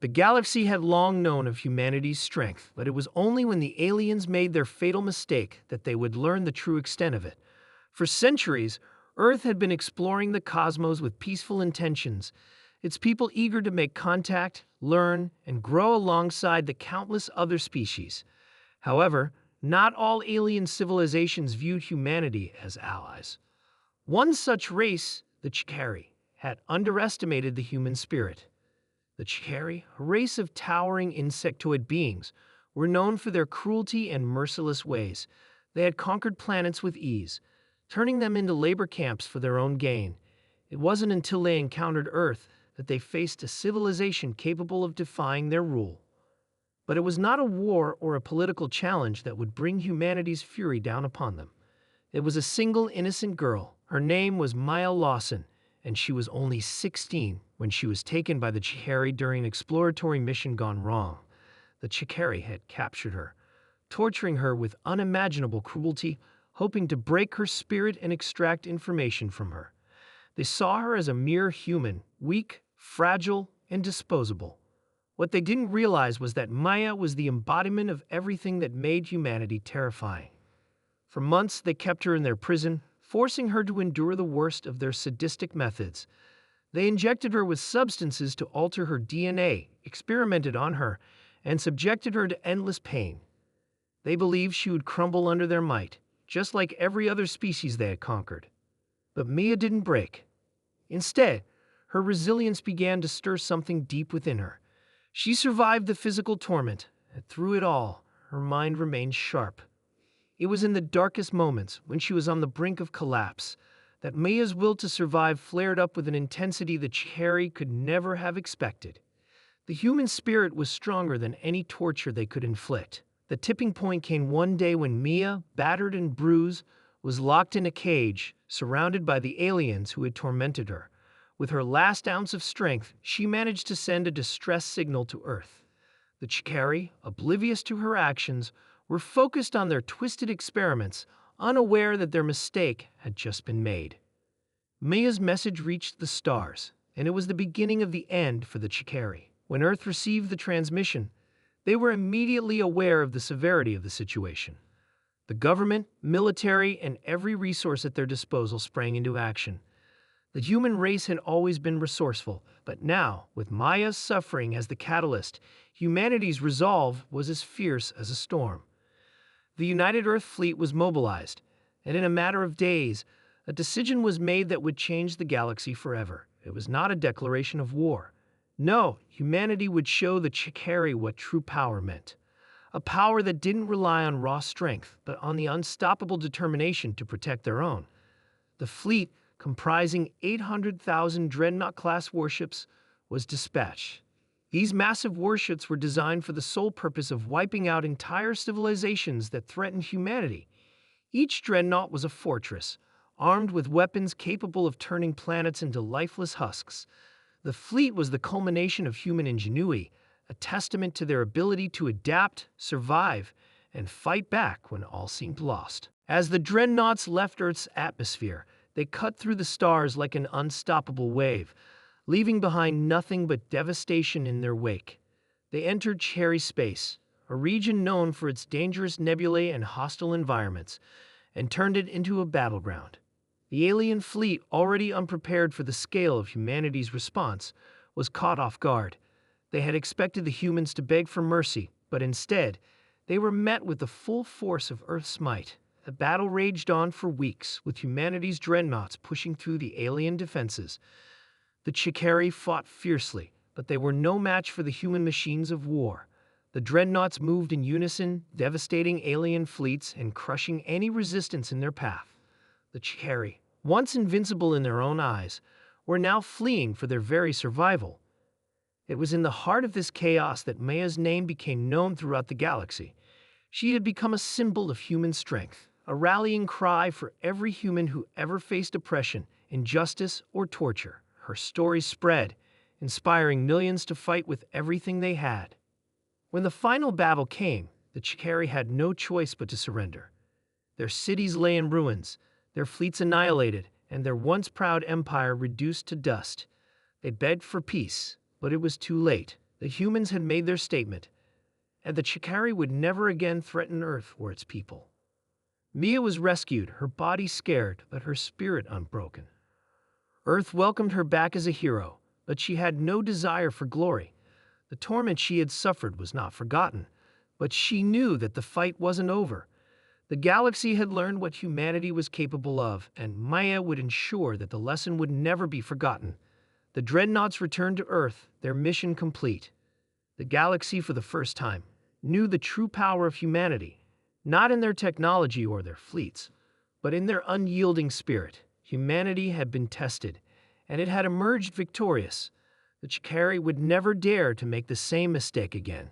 The galaxy had long known of humanity's strength, but it was only when the aliens made their fatal mistake that they would learn the true extent of it. For centuries, Earth had been exploring the cosmos with peaceful intentions, its people eager to make contact, learn, and grow alongside the countless other species. However, not all alien civilizations viewed humanity as allies. One such race, the Chikari, had underestimated the human spirit. The Chikari, a race of towering insectoid beings, were known for their cruelty and merciless ways. They had conquered planets with ease, turning them into labor camps for their own gain. It wasn't until they encountered Earth that they faced a civilization capable of defying their rule. But it was not a war or a political challenge that would bring humanity's fury down upon them. It was a single innocent girl. Her name was Maya Lawson, and she was only 16 when she was taken by the Chikari during an exploratory mission gone wrong. The Chikari had captured her, torturing her with unimaginable cruelty, hoping to break her spirit and extract information from her. They saw her as a mere human, weak, fragile, and disposable. What they didn't realize was that Maya was the embodiment of everything that made humanity terrifying. For months, they kept her in their prison, forcing her to endure the worst of their sadistic methods. They injected her with substances to alter her DNA, experimented on her, and subjected her to endless pain. They believed she would crumble under their might, just like every other species they had conquered. But Mia didn't break. Instead, her resilience began to stir something deep within her. She survived the physical torment, and through it all, her mind remained sharp. It was in the darkest moments, when she was on the brink of collapse, that Mia's will to survive flared up with an intensity that Chihari could never have expected. The human spirit was stronger than any torture they could inflict. The tipping point came one day when Mia, battered and bruised, was locked in a cage, surrounded by the aliens who had tormented her. With her last ounce of strength, she managed to send a distress signal to Earth. The Chikari, oblivious to her actions, were focused on their twisted experiments, unaware that their mistake had just been made. Mia's message reached the stars, and it was the beginning of the end for the Chikari. When Earth received the transmission, they were immediately aware of the severity of the situation. The government, military, and every resource at their disposal sprang into action. The human race had always been resourceful, but now, with Maya's suffering as the catalyst, humanity's resolve was as fierce as a storm. The United Earth Fleet was mobilized, and in a matter of days, a decision was made that would change the galaxy forever. It was not a declaration of war. No, humanity would show the Chikari what true power meant. A power that didn't rely on raw strength, but on the unstoppable determination to protect their own. The fleet, comprising 800,000 Dreadnought-class warships, was dispatched. These massive warships were designed for the sole purpose of wiping out entire civilizations that threatened humanity. Each Dreadnought was a fortress, armed with weapons capable of turning planets into lifeless husks. The fleet was the culmination of human ingenuity, a testament to their ability to adapt, survive, and fight back when all seemed lost. As the Dreadnoughts left Earth's atmosphere, they cut through the stars like an unstoppable wave, leaving behind nothing but devastation in their wake. They entered Cherry Space, a region known for its dangerous nebulae and hostile environments, and turned it into a battleground. The alien fleet, already unprepared for the scale of humanity's response, was caught off guard. They had expected the humans to beg for mercy, but instead, they were met with the full force of Earth's might. The battle raged on for weeks, with humanity's dreadnoughts pushing through the alien defenses. The Chikari fought fiercely, but they were no match for the human machines of war. The dreadnoughts moved in unison, devastating alien fleets and crushing any resistance in their path. The Chikari, once invincible in their own eyes, were now fleeing for their very survival. It was in the heart of this chaos that Maya's name became known throughout the galaxy. She had become a symbol of human strength, a rallying cry for every human who ever faced oppression, injustice, or torture. Her story spread, inspiring millions to fight with everything they had. When the final battle came, the Chikari had no choice but to surrender. Their cities lay in ruins, their fleets annihilated, and their once proud empire reduced to dust. They begged for peace, but it was too late. The humans had made their statement, and the Chikari would never again threaten Earth or its people. Mia was rescued, her body scared, but her spirit unbroken. Earth welcomed her back as a hero, but she had no desire for glory. The torment she had suffered was not forgotten, but she knew that the fight wasn't over. The galaxy had learned what humanity was capable of, and Maya would ensure that the lesson would never be forgotten. The Dreadnoughts returned to Earth, their mission complete. The galaxy, for the first time, knew the true power of humanity, not in their technology or their fleets, but in their unyielding spirit. Humanity had been tested, and it had emerged victorious. The Chikari would never dare to make the same mistake again.